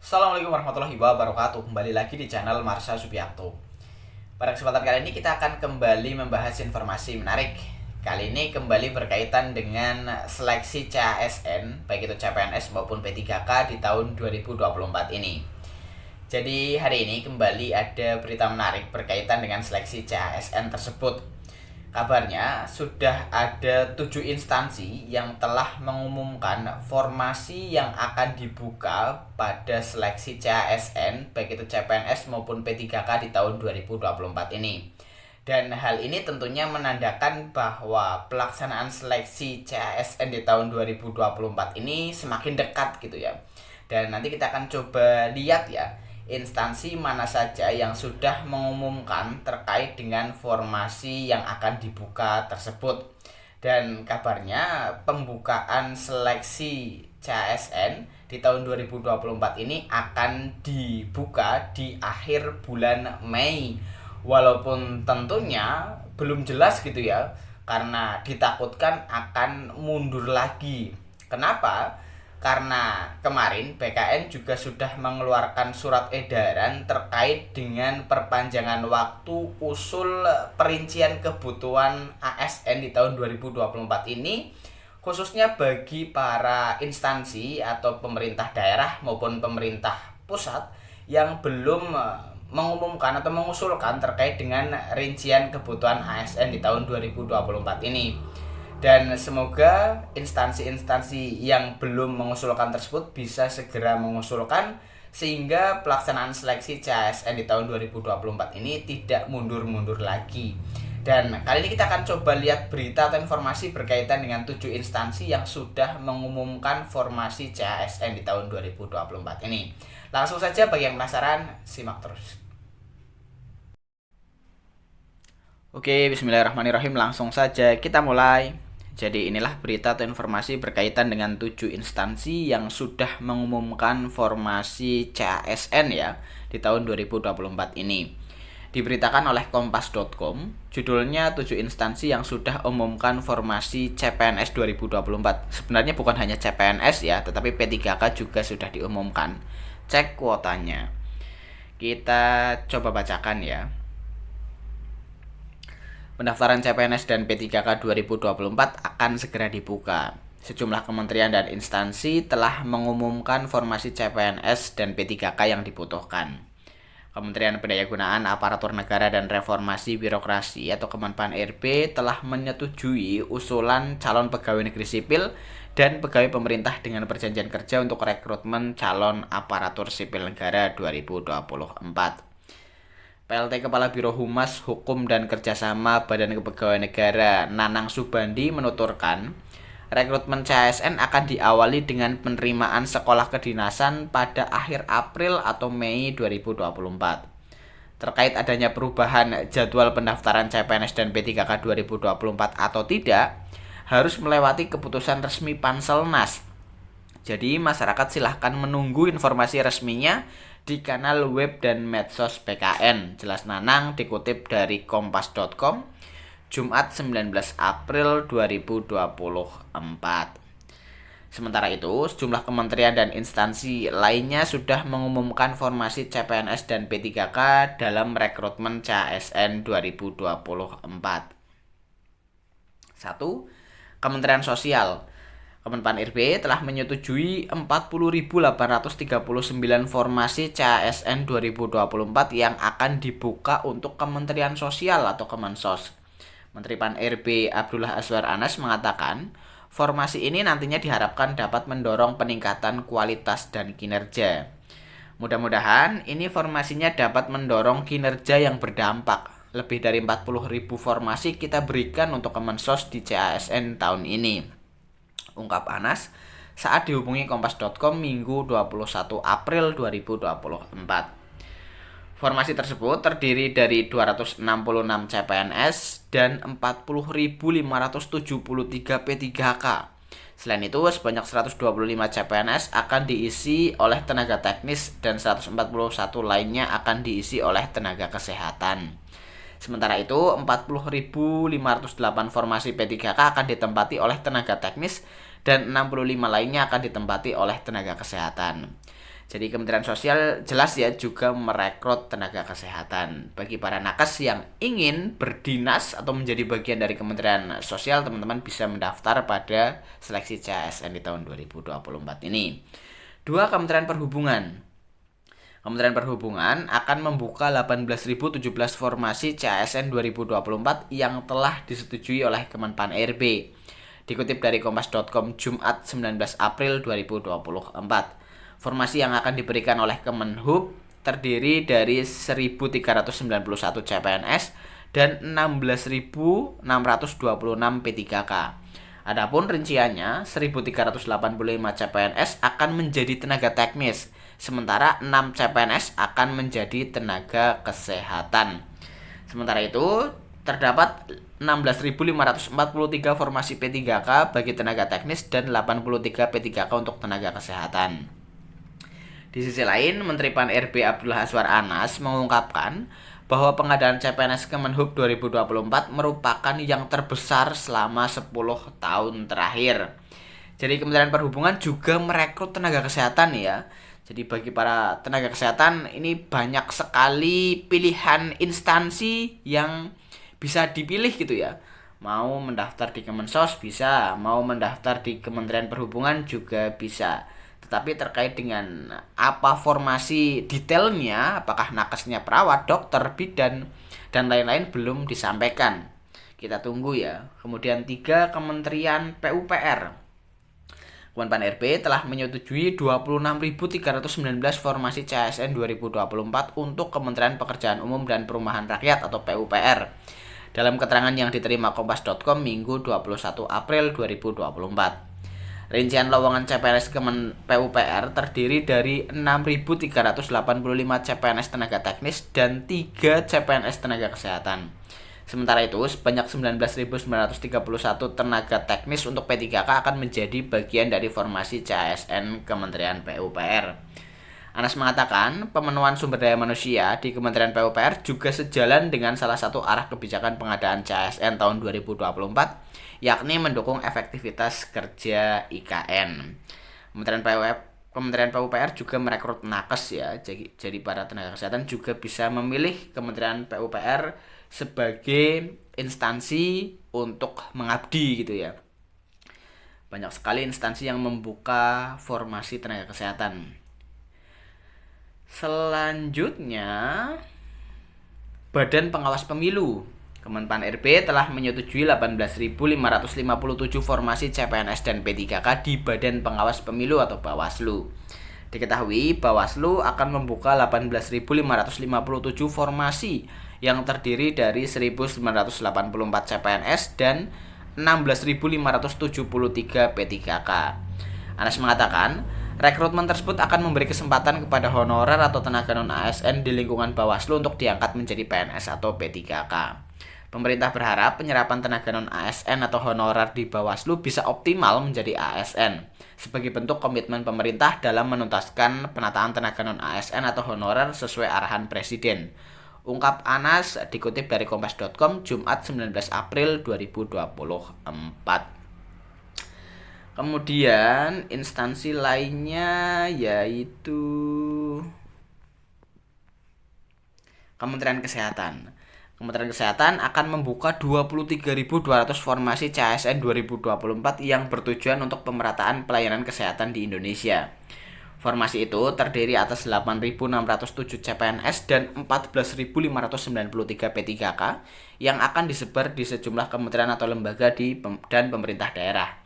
Assalamualaikum warahmatullahi wabarakatuh. Kembali lagi di channel Marsha Subiakto. Pada kesempatan kali ini kita akan kembali membahas informasi menarik. Kali ini kembali berkaitan dengan seleksi CASN, baik itu CPNS maupun P3K di tahun 2024 ini. Jadi hari ini kembali ada berita menarik berkaitan dengan seleksi CASN tersebut. Kabarnya sudah ada 7 instansi yang telah mengumumkan formasi yang akan dibuka pada seleksi CASN, baik itu CPNS maupun P3K di tahun 2024 ini. Dan hal ini tentunya menandakan bahwa pelaksanaan seleksi CASN di tahun 2024 ini semakin dekat gitu ya. Dan nanti kita akan coba lihat ya, instansi mana saja yang sudah mengumumkan terkait dengan formasi yang akan dibuka tersebut. Dan kabarnya pembukaan seleksi CASN di tahun 2024 ini akan dibuka di akhir bulan Mei. Walaupun tentunya belum jelas gitu ya, karena ditakutkan akan mundur lagi. Kenapa? Karena kemarin BKN juga sudah mengeluarkan surat edaran terkait dengan perpanjangan waktu usul perincian kebutuhan ASN di tahun 2024 ini, khususnya bagi para instansi atau pemerintah daerah maupun pemerintah pusat yang belum mengumumkan atau mengusulkan terkait dengan rincian kebutuhan ASN di tahun 2024 ini. Dan semoga instansi-instansi yang belum mengusulkan tersebut bisa segera mengusulkan sehingga pelaksanaan seleksi CASN di tahun 2024 ini tidak mundur-mundur lagi. Dan kali ini kita akan coba lihat berita atau informasi berkaitan dengan 7 instansi yang sudah mengumumkan formasi CASN di tahun 2024 ini. Langsung saja bagi yang penasaran, simak terus. Oke, bismillahirrahmanirrahim, langsung saja kita mulai. Jadi inilah berita atau informasi berkaitan dengan 7 instansi yang sudah mengumumkan formasi CASN ya di tahun 2024 ini. Diberitakan oleh kompas.com, judulnya 7 instansi yang sudah umumkan formasi CPNS 2024. Sebenarnya bukan hanya CPNS ya, tetapi P3K juga sudah diumumkan. Cek kuotanya. Kita coba bacakan ya. Pendaftaran CPNS dan P3K 2024 akan segera dibuka. Sejumlah kementerian dan instansi telah mengumumkan formasi CPNS dan P3K yang dibutuhkan. Kementerian Pendayagunaan Aparatur Negara dan Reformasi Birokrasi atau Kemenpan-RB telah menyetujui usulan calon pegawai negeri sipil dan pegawai pemerintah dengan perjanjian kerja untuk rekrutmen calon aparatur sipil negara 2024. PLT Kepala Biro Humas, Hukum dan Kerjasama Badan Kepegawaian Negara Nanang Subandi menuturkan, rekrutmen CASN akan diawali dengan penerimaan sekolah kedinasan pada akhir April atau Mei 2024. Terkait adanya perubahan jadwal pendaftaran CPNS dan P3K 2024 atau tidak, harus melewati keputusan resmi Panselnas. Jadi masyarakat silahkan menunggu informasi resminya di kanal web dan medsos BKN. Jelas Nanang dikutip dari kompas.com, Jumat 19 April 2024. Sementara itu, sejumlah kementerian dan instansi lainnya sudah mengumumkan formasi CPNS dan P3K dalam rekrutmen CASN 2024. 1. Kementerian Sosial. Kemenpan-RB telah menyetujui 40.839 formasi CASN 2024 yang akan dibuka untuk Kementerian Sosial atau Kemensos. Menteri Pan-RB Abdullah Azwar Anas mengatakan, formasi ini nantinya diharapkan dapat mendorong peningkatan kualitas dan kinerja. Mudah-mudahan ini formasinya dapat mendorong kinerja yang berdampak. Lebih dari 40.000 formasi kita berikan untuk Kemensos di CASN tahun ini, ungkap Anas saat dihubungi kompas.com Minggu 21 April 2024. Formasi tersebut terdiri dari 266 CPNS dan 40.573 P3K. Selain itu, sebanyak 125 CPNS akan diisi oleh tenaga teknis dan 141 lainnya akan diisi oleh tenaga kesehatan. Sementara itu, 40.508 formasi P3K akan ditempati oleh tenaga teknis dan 65 lainnya akan ditempati oleh tenaga kesehatan. Jadi Kementerian Sosial jelas ya juga merekrut tenaga kesehatan. Bagi para nakes yang ingin berdinas atau menjadi bagian dari Kementerian Sosial, teman-teman bisa mendaftar pada seleksi CASN di tahun 2024 ini. 2. Kementerian Perhubungan. Kementerian Perhubungan akan membuka 18.017 formasi CASN 2024 yang telah disetujui oleh Kemenpan RB. Dikutip dari kompas.com Jumat 19 April 2024. Formasi yang akan diberikan oleh Kemenhub terdiri dari 1.391 CPNS dan 16.626 P3K. Adapun rinciannya, 1.385 CPNS akan menjadi tenaga teknis, sementara 6 CPNS akan menjadi tenaga kesehatan. Sementara itu, terdapat 16.543 formasi P3K bagi tenaga teknis dan 83 P3K untuk tenaga kesehatan. Di sisi lain, Menteri Pan RB Abdullah Azwar Anas mengungkapkan bahwa pengadaan CPNS Kemenhub 2024 merupakan yang terbesar selama 10 tahun terakhir. Jadi Kementerian Perhubungan juga merekrut tenaga kesehatan ya. Jadi bagi para tenaga kesehatan ini banyak sekali pilihan instansi yang bisa dipilih gitu ya. Mau mendaftar di Kemensos bisa, mau mendaftar di Kementerian Perhubungan juga bisa. Tetapi terkait dengan apa formasi detailnya, apakah nakesnya perawat, dokter, bidan, dan lain-lain belum disampaikan. Kita tunggu ya. Kemudian 3. Kementerian PUPR. Kemenpan RB telah menyetujui 26.319 formasi CASN 2024 untuk Kementerian Pekerjaan Umum dan Perumahan Rakyat atau PUPR. Dalam keterangan yang diterima kompas.com Minggu 21 April 2024. Rincian lowongan CPNS PUPR terdiri dari 6.385 CPNS tenaga teknis dan 3 CPNS tenaga kesehatan. Sementara itu, sebanyak 19.931 tenaga teknis untuk P3K akan menjadi bagian dari formasi CASN Kementerian PUPR. Anas mengatakan, pemenuhan sumber daya manusia di Kementerian PUPR juga sejalan dengan salah satu arah kebijakan pengadaan CASN tahun 2024, yakni mendukung efektivitas kerja IKN. Kementerian PUPR juga merekrut nakes ya. Jadi para tenaga kesehatan juga bisa memilih Kementerian PUPR sebagai instansi untuk mengabdi gitu ya. Banyak sekali instansi yang membuka formasi tenaga kesehatan. Selanjutnya, Badan Pengawas Pemilu. Kemenpan RB telah menyetujui 18.557 formasi CPNS dan P3K di Badan Pengawas Pemilu atau Bawaslu. Diketahui Bawaslu akan membuka 18.557 formasi yang terdiri dari 1.984 CPNS dan 16.573 P3K. Anas mengatakan, rekrutmen tersebut akan memberi kesempatan kepada honorer atau tenaga non-ASN di lingkungan Bawaslu untuk diangkat menjadi PNS atau P3K. Pemerintah berharap penyerapan tenaga non-ASN atau honorer di Bawaslu bisa optimal menjadi ASN sebagai bentuk komitmen pemerintah dalam menuntaskan penataan tenaga non-ASN atau honorer sesuai arahan Presiden. Ungkap Anas dikutip dari kompas.com Jumat 19 April 2024. Kemudian instansi lainnya yaitu Kementerian Kesehatan. Kementerian Kesehatan akan membuka 23.200 formasi CASN 2024 yang bertujuan untuk pemerataan pelayanan kesehatan di Indonesia. Formasi itu terdiri atas 8.607 CPNS dan 14.593 P3K yang akan disebar di sejumlah kementerian atau lembaga dan pemerintah daerah.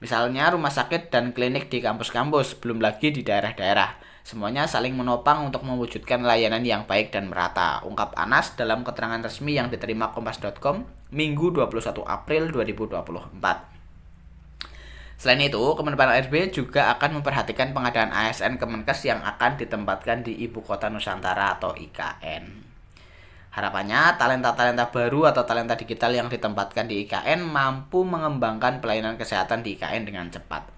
Misalnya rumah sakit dan klinik di kampus-kampus, belum lagi di daerah-daerah. Semuanya saling menopang untuk mewujudkan layanan yang baik dan merata, ungkap Anas dalam keterangan resmi yang diterima kompas.com Minggu 21 April 2024. Selain itu, Kemenpan RB juga akan memperhatikan pengadaan ASN Kemenkes yang akan ditempatkan di Ibu Kota Nusantara atau IKN. Harapannya, talenta-talenta baru atau talenta digital yang ditempatkan di IKN mampu mengembangkan pelayanan kesehatan di IKN dengan cepat.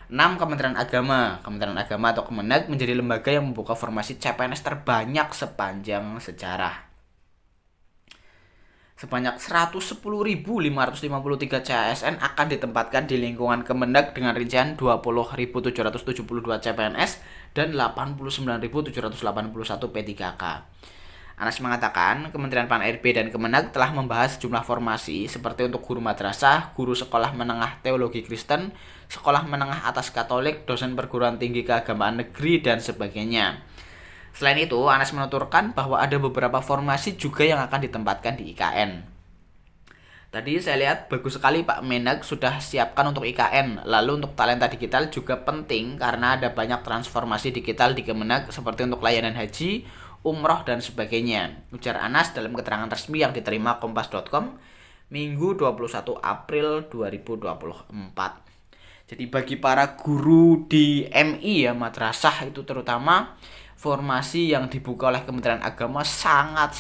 6. Kementerian Agama. Kementerian Agama atau Kemenag menjadi lembaga yang membuka formasi CPNS terbanyak sepanjang sejarah. Sebanyak 110.553 CASN akan ditempatkan di lingkungan Kemendag dengan rincian 20.772 CPNS dan 89.781 P3K. Anas mengatakan, Kementerian Pan-RB dan Kemenag telah membahas sejumlah formasi seperti untuk guru madrasah, guru sekolah menengah teologi Kristen, sekolah menengah atas Katolik, dosen perguruan tinggi keagamaan negeri, dan sebagainya. Selain itu, Anas menuturkan bahwa ada beberapa formasi juga yang akan ditempatkan di IKN. Tadi saya lihat bagus sekali Pak Menag sudah siapkan untuk IKN. Lalu untuk talenta digital juga penting karena ada banyak transformasi digital di Kemenag seperti untuk layanan haji, umroh, dan sebagainya. Ujar Anas dalam keterangan resmi yang diterima kompas.com Minggu 21 April 2024. Jadi bagi para guru di MI ya, madrasah itu terutama, formasi yang dibuka oleh Kementerian Agama sangat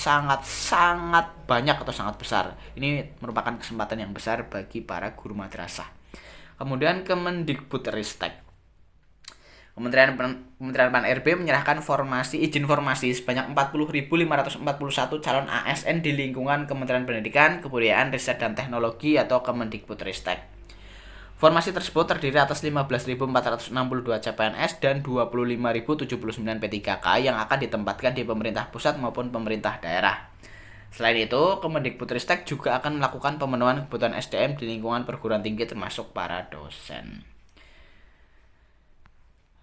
banyak atau sangat besar. Ini merupakan kesempatan yang besar bagi para guru madrasah. Kemudian Kemendikbudristek. Kementerian Pan-RB menyerahkan izin formasi sebanyak 40.541 calon ASN di lingkungan Kementerian Pendidikan, Kebudayaan, Riset dan Teknologi atau Kemendikbudristek. Formasi tersebut terdiri atas 15.462 CPNS dan 25.079 P3K yang akan ditempatkan di pemerintah pusat maupun pemerintah daerah. Selain itu, Kemendikbudristek juga akan melakukan pemenuhan kebutuhan SDM di lingkungan perguruan tinggi termasuk para dosen.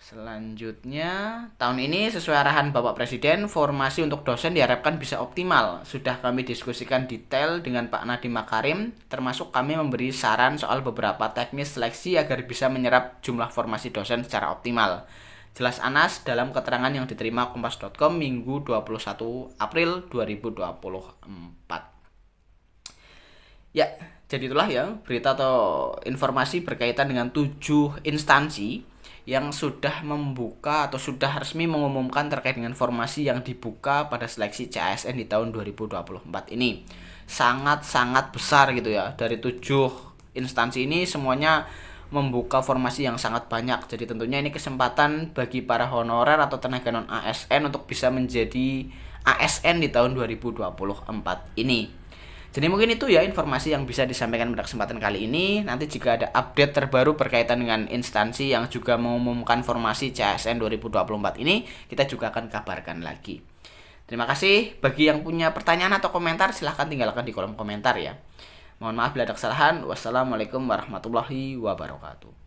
Selanjutnya, tahun ini sesuai arahan Bapak Presiden, formasi untuk dosen diharapkan bisa optimal. Sudah kami diskusikan detail dengan Pak Nadiem Makarim, termasuk kami memberi saran soal beberapa teknis seleksi agar bisa menyerap jumlah formasi dosen secara optimal. Jelas Anas dalam keterangan yang diterima kompas.com Minggu 21 April 2024. Ya, jadi itulah ya berita atau informasi berkaitan dengan 7 instansi yang sudah membuka atau sudah resmi mengumumkan terkait dengan formasi yang dibuka pada seleksi CASN di tahun 2024 ini. Sangat besar gitu ya. Dari 7 instansi ini semuanya membuka formasi yang sangat banyak. Jadi tentunya ini kesempatan bagi para honorer atau tenaga non ASN untuk bisa menjadi ASN di tahun 2024 ini. Jadi mungkin itu ya informasi yang bisa disampaikan pada kesempatan kali ini. Nanti jika ada update terbaru berkaitan dengan instansi yang juga mengumumkan formasi CASN 2024 ini, kita juga akan kabarkan lagi. Terima kasih. Bagi yang punya pertanyaan atau komentar, silahkan tinggalkan di kolom komentar ya. Mohon maaf bila ada kesalahan. Wassalamualaikum warahmatullahi wabarakatuh.